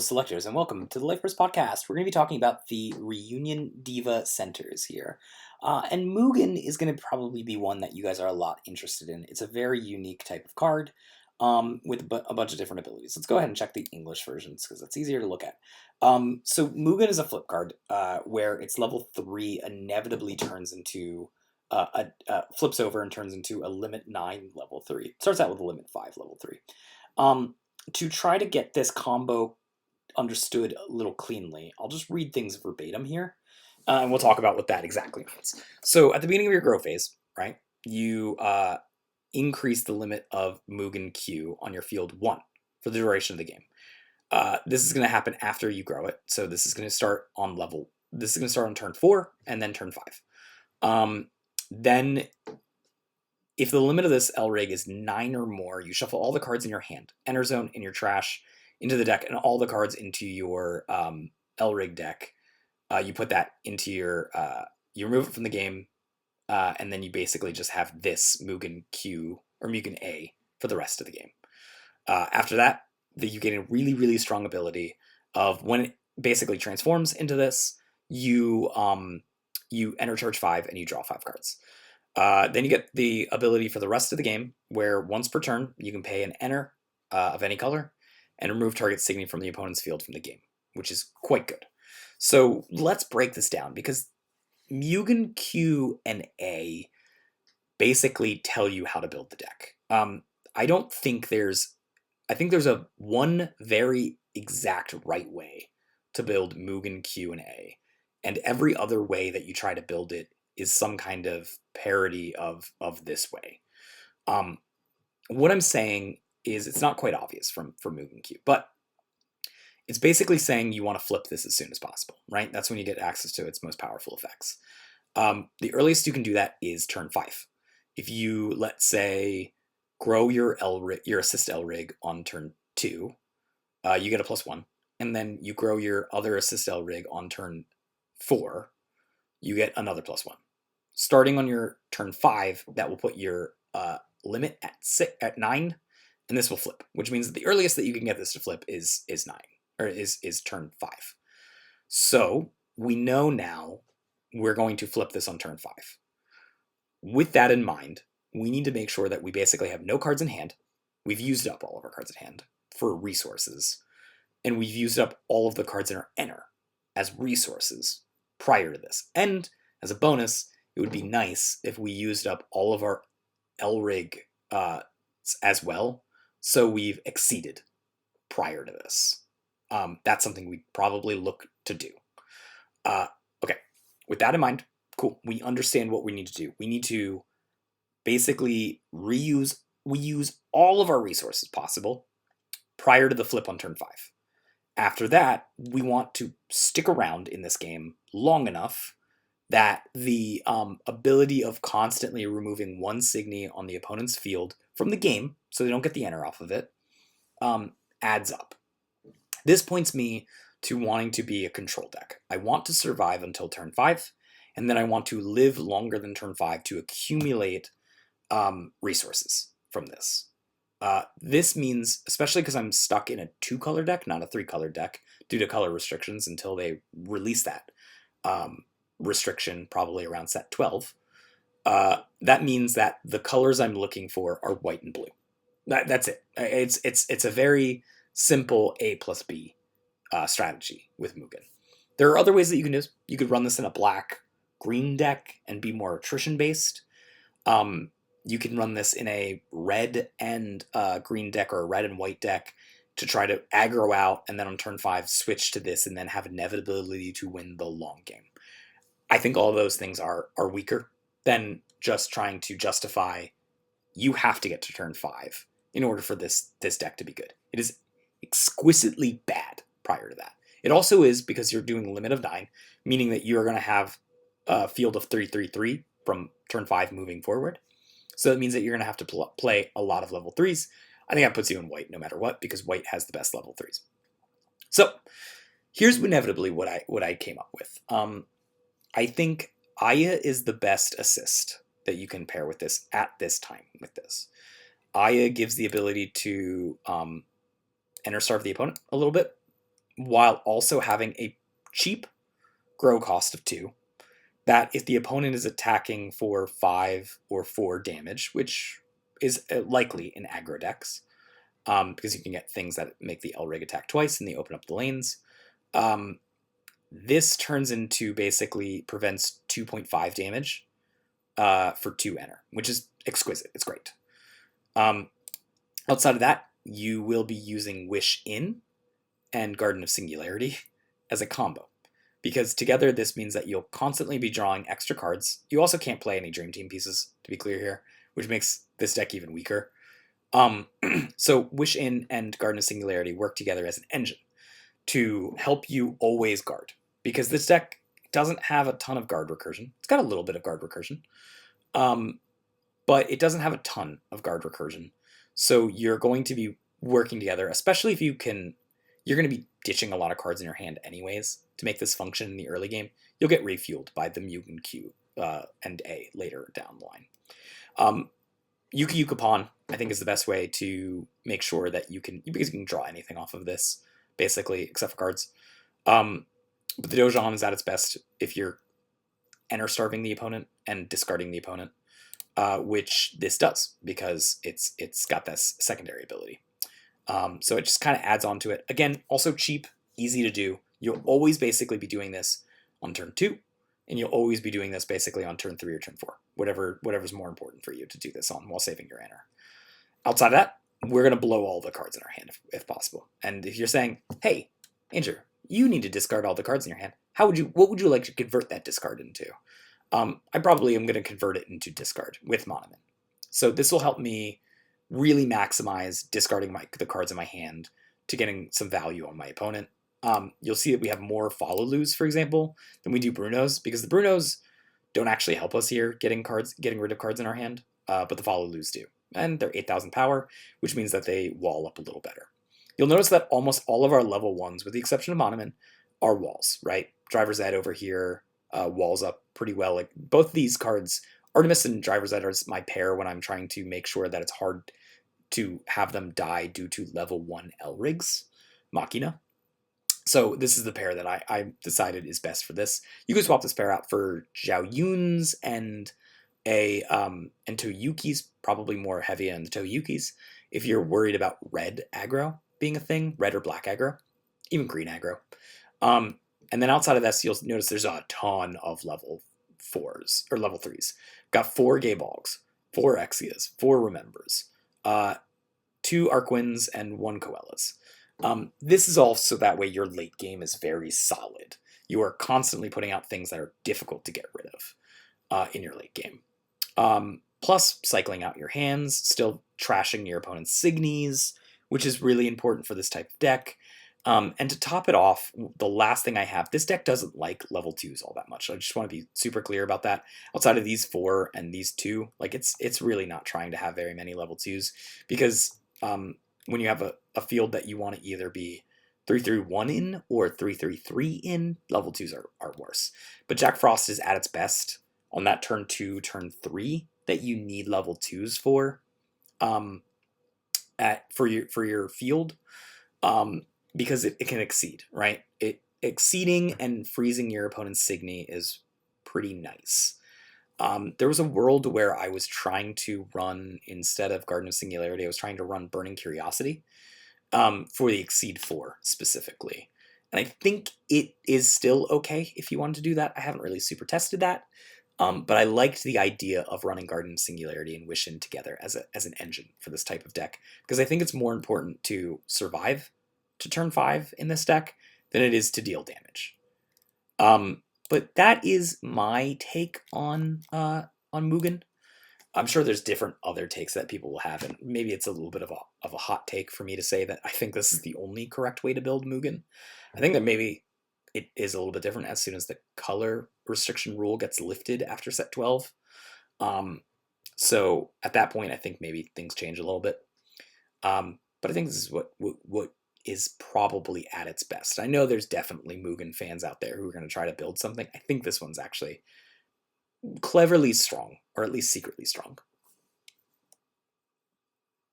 Selectors, and welcome to the Lifeverse Podcast. We're going to be talking about the Reunion Diva Centers here. And Mugen is going to probably be one that you guys are a lot interested in. It's a very unique type of card with a bunch of different abilities. Let's go ahead and check the English versions because that's easier to look at. So Mugen is a flip card where its level 3 inevitably turns into flips over and turns into a limit 9 level 3. It starts out with a limit 5 level 3. To try to get this combo understood a little cleanly, I'll just read things verbatim here, and we'll talk about what that exactly means. So at the beginning of your grow phase, right, you increase the limit of Mugen Q on your field 1 for the duration of the game. This is going to happen after you grow it, so this is going to start on turn 4 and then turn 5. Then if the limit of this L-Rig is 9 or more, you shuffle all the cards in your hand, enter zone, in your trash, into the deck, and all the cards into your L-Rig deck. You put that into your, you remove it from the game, and then you basically just have this Mugen Q, or Mugen A, for the rest of the game. After that, you get a really, really strong ability of when it basically transforms into this, you enter charge 5 and you draw 5 cards. Then you get the ability for the rest of the game, where once per turn, you can pay an enter of any color, and remove target signy from the opponent's field from the game, which is quite good. So let's break this down, because Mugen Q and A basically tell you how to build the deck. I think there's one very exact right way to build Mugen Q and A, and every other way that you try to build it is some kind of parody of this way. What I'm saying is it's not quite obvious for Mugen Q, but it's basically saying you want to flip this as soon as possible, right? That's when you get access to its most powerful effects. The earliest you can do that is turn 5. If you, let's say, grow your assist L-Rig on turn 2, you get a +1, and then you grow your other assist L-Rig on turn 4, you get another +1. Starting on your turn 5, that will put your limit at 9, and this will flip, which means that the earliest that you can get this to flip is 9, or is turn 5. So we know now we're going to flip this on turn 5. With that in mind, we need to make sure that we basically have no cards in hand. We've used up all of our cards in hand for resources, and we've used up all of the cards in our enter as resources prior to this. And as a bonus, it would be nice if we used up all of our L-Rig as well, so we've exceeded prior to this. That's something we'd probably look to do. Okay, with that in mind, cool. We understand what we need to do. We need to basically use all of our resources possible prior to the flip on turn 5. After that, we want to stick around in this game long enough that the ability of constantly removing one signy on the opponent's field from the game, so they don't get the enter off of it, adds up. This points me to wanting to be a control deck. I want to survive until turn 5, and then I want to live longer than turn 5 to accumulate resources from this. This means, especially because I'm stuck in a 2-color deck, not a 3-color deck, due to color restrictions until they release that restriction, probably around set 12. That means that the colors I'm looking for are white and blue. That's it. It's a very simple A plus B strategy with Mugen. There are other ways that you can do this. You could run this in a black-green deck and be more attrition-based. You can run this in a red and green deck, or a red and white deck, to try to aggro out, and then on turn 5 switch to this and then have inevitability to win the long game. I think all of those things are weaker than just trying to justify you have to get to turn 5 in order for this deck to be good. It is exquisitely bad prior to that. It also is because you're doing limit of 9, meaning that you're going to have a field of 3/3/3 from turn 5 moving forward. So that means that you're going to have to play a lot of level 3s. I think that puts you in white no matter what, because white has the best level 3s. So here's inevitably what I came up with. I think Aya is the best assist that you can pair with this at this time with this. Aya gives the ability to enter starve the opponent a little bit, while also having a cheap grow cost of 2, that if the opponent is attacking for 5 or 4 damage, which is likely in aggro decks, because you can get things that make the Elrig attack twice and they open up the lanes, this turns into basically prevents 2.5 damage for 2 enter, which is exquisite. It's great. Outside of that, you will be using Wish In and Garden of Singularity as a combo, because together this means that you'll constantly be drawing extra cards. You also can't play any Dream Team pieces, to be clear here, which makes this deck even weaker. So Wish In and Garden of Singularity work together as an engine to help you always guard, because this deck doesn't have a ton of guard recursion. It's got a little bit of guard recursion, but it doesn't have a ton of guard recursion. So you're going to be working together, especially if you can. You're going to be ditching a lot of cards in your hand anyways to make this function in the early game. You'll get refueled by the Mugen Q and A later down the line. Yuka Yuka Pawn, I think, is the best way to make sure that because you can draw anything off of this, basically, except for cards. But the Dojon is at its best if you're enter starving the opponent and discarding the opponent, which this does, because it's got this secondary ability. So it just kind of adds on to it. Again, also cheap, easy to do. You'll always basically be doing this on turn 2, and you'll always be doing this basically on turn 3 or turn 4, whatever's more important for you to do this on while saving your enter. Outside of that, we're going to blow all the cards in our hand if possible. And if you're saying, hey, Andrew, you need to discard all the cards in your hand, what would you like to convert that discard into? I probably am going to convert it into discard with Monoman. So this will help me really maximize discarding the cards in my hand to getting some value on my opponent. You'll see that we have more follow-loos, for example, than we do Brunos, because the Brunos don't actually help us here getting rid of cards in our hand, but the follow-loos do. And they're 8,000 power, which means that they wall up a little better. You'll notice that almost all of our level 1s, with the exception of Monoman, are walls, right? Driver's Ed over here walls up pretty well. Like both these cards, Artemis and Driver's Ed are my pair when I'm trying to make sure that it's hard to have them die due to level 1 Elrigs, Machina. So this is the pair that I decided is best for this. You can swap this pair out for Zhao Yun's and Toyuki's, probably more heavy on the Toyuki's, if you're worried about red aggro being a thing, red or black aggro, even green aggro. And then outside of this, you'll notice there's a ton of level 4s, or level 3s. Got 4 Gaybogs, 4 Exias, 4 Remembers, 2 Arquins, and 1 Coelas. This is also that way your late game is very solid. You are constantly putting out things that are difficult to get rid of in your late game. Plus, cycling out your hands, still trashing your opponent's Signies, which is really important for this type of deck. And to top it off, the last thing I have, this deck doesn't like level 2s all that much. I just want to be super clear about that. Outside of these 4 and these 2, like it's really not trying to have very many level 2s, because when you have a field that you want to either be 3-3-1 in or 3-3-3 in, level 2s are worse. But Jack Frost is at its best on that turn 2, turn 3 that you need level 2s for your field. Because it can exceed, right? Exceeding and freezing your opponent's Signy is pretty nice. There was a world where I was trying to run, instead of Garden of Singularity, I was trying to run Burning Curiosity for the Exceed 4 specifically. And I think it is still okay if you wanted to do that. I haven't really super tested that, but I liked the idea of running Garden of Singularity and Wish In together as an engine for this type of deck, because I think it's more important to survive to turn 5 in this deck than it is to deal damage. But that is my take on Mugen. I'm sure there's different other takes that people will have, and maybe it's a little bit of a hot take for me to say that I think this is the only correct way to build Mugen. I think that maybe it is a little bit different as soon as the color restriction rule gets lifted after set 12. So at that point, I think maybe things change a little bit. But I think this is what is probably at its best. I know there's definitely Mugen fans out there who are going to try to build something. I think this one's actually cleverly strong, or at least secretly strong.